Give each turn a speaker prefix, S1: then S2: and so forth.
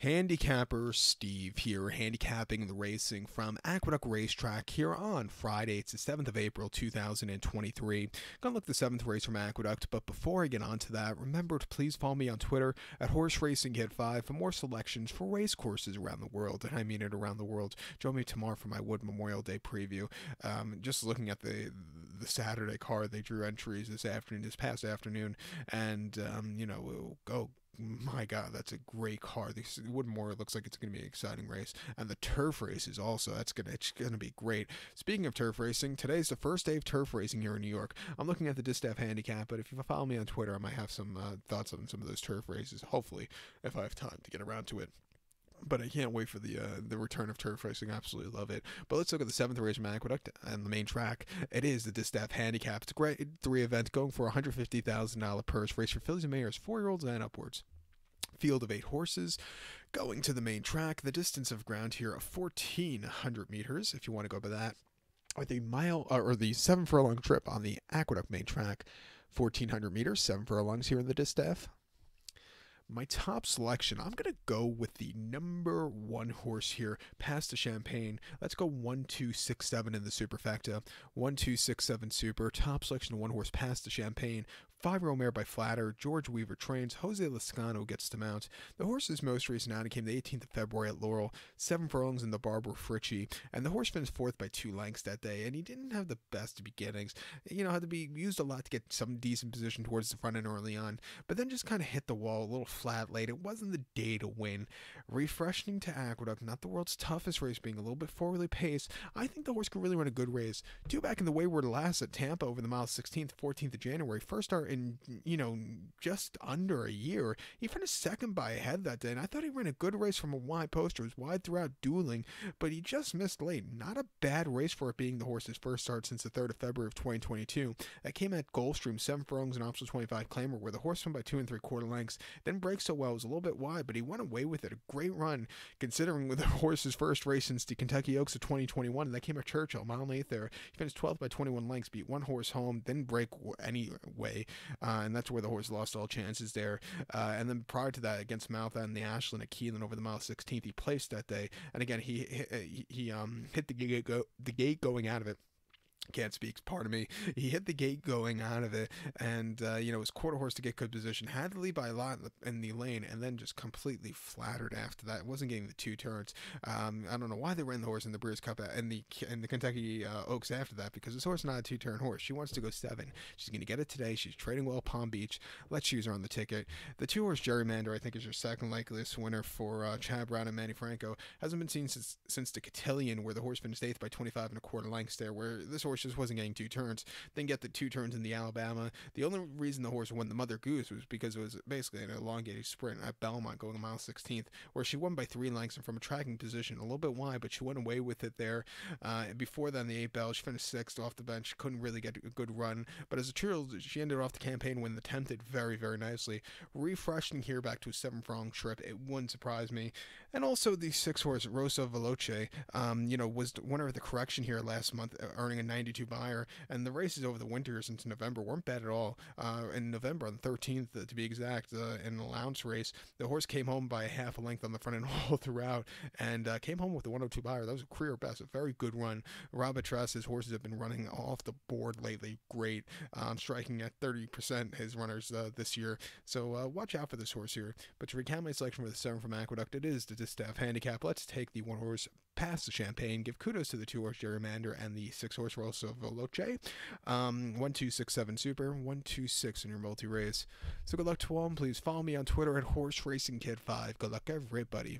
S1: Handicapper Steve here, handicapping the racing from Aqueduct Racetrack here on Friday. It's the 7th of April, 2023. Gonna look at the 7th race from Aqueduct, but before I get on to that, remember to please follow me on Twitter at Horse Racing Kid 5 for more selections for race courses around the world, and I mean it around the world. Join me tomorrow for my Wood Memorial Day preview. Just looking at the Saturday card, they drew entries this past afternoon, and go. My God, that's a great car. This Wood Memorial looks like it's going to be an exciting race, and the turf races also. It's going to be great. Speaking of turf racing, today's the first day of turf racing here in New York. I'm looking at the Distaff Handicap, but if you follow me on Twitter, I might have some thoughts on some of those turf races. Hopefully, if I have time to get around to it. But I can't wait for the return of turf racing. I absolutely love it. But let's look at the 7th race from Aqueduct and the main track. It is the Distaff Handicap. It's a great 3 event going for a $150,000 purse. Race for fillies and mares, 4-year-olds and upwards. Field of 8 horses going to the main track. The distance of ground here of 1,400 meters, if you want to go by that. Or the mile or the 7 furlong trip on the Aqueduct main track, 1,400 meters, 7 furlongs here in the Distaff. My top selection, I'm going to go with the number 1 horse here, Past the Champagne. Let's go 1, 2, 6, 7 in the superfecta. 1, 2, 6, 7 super. Top selection of 1 horse, Past the Champagne. 5-year-old mare by Flatter. George Weaver trains. Jose Lascano gets to mount. The horse's most recent outing came the 18th of February at Laurel. 7 furlongs in the Barbara Fritchie. And the horse finished 4th by 2 lengths that day. And he didn't have the best beginnings. Had to be used a lot to get some decent position towards the front end early on. But then just kind of hit the wall a little flat late. It wasn't the day to win. Refreshing to Aqueduct, not the world's toughest race, being a little bit forwardly paced. I think the horse could really run a good race. Due back in the Wayward Lass at Tampa over the mile 16th, 14th of January. First start in, just under a year. He finished second by a head that day, and I thought he ran a good race from a wide poster. It was wide throughout dueling, but he just missed late. Not a bad race for it being the horse's first start since the 3rd of February of 2022. That came at Gulfstream, 7 furlongs and optional 25 claimer, where the horse won by 2 3/4 lengths. Didn't break so well. It was a little bit wide, but he went away with it. A great run, considering with the horse's first race since the Kentucky Oaks of 2021, and that came at Churchill, mile and 8th there. He finished 12th by 21 lengths, beat 1 horse home, didn't break anyway, and that's where the horse lost all chances there. And then prior to that, against Maltha and the Ashland at Keelan over the mile 16th, he placed that day. And again, he hit the gate going out of it. Can't speak, pardon me. He hit the gate going out of it, and was quarter horse to get good position. Had to lead by a lot in the lane, and then just completely flattered after that. Wasn't getting the 2 turns. I don't know why they ran the horse in the Breeders' Cup and the Kentucky Oaks after that, because this horse is not a 2-turn horse. She wants to go 7. She's going to get it today. She's trading well at Palm Beach. Let's use her on the ticket. The 2-horse Gerrymander, I think, is your second likeliest winner for Chad Brown and Manny Franco. Hasn't been seen since the Cotillion, where the horse finished 8th by 25 1/4 lengths there, where this horse just wasn't getting 2 turns. Then get the 2 turns in the Alabama. The only reason the horse won the Mother Goose was because it was basically an elongated sprint at Belmont going a mile 16th, where she won by 3 lengths and from a tracking position, a little bit wide, but she went away with it there. Before then, the 8 Bell, she finished 6th off the bench, couldn't really get a good run, but as a trio, she ended off the campaign winning the 10th very, very nicely. Refreshing here back to a 7 furlong trip, it wouldn't surprise me. And also the 6-horse Rosa Veloce, was the winner of the correction here last month, earning a 92 buyer, and the races over the winter since November weren't bad at all. In November, on the 13th to be exact, in an allowance race, the horse came home by a half a length on the front end all throughout, and came home with a 102 buyer. That was a career best, a very good run. Robert Truss's horses have been running off the board lately. Great, striking at 30% his runners this year. So watch out for this horse here. But to recount my selection for the 7 from Aqueduct, it is the Distaff Handicap. Let's take the 1 horse Past the Champagne. Give kudos to the 2 horse Gerrymander and the 6 horse Rosa Veloce. 1, 2, 6, 7 super. 1, 2, 6 in your multi race. So good luck to all. And please follow me on Twitter at Horse Racing Kid 5. Good luck, everybody.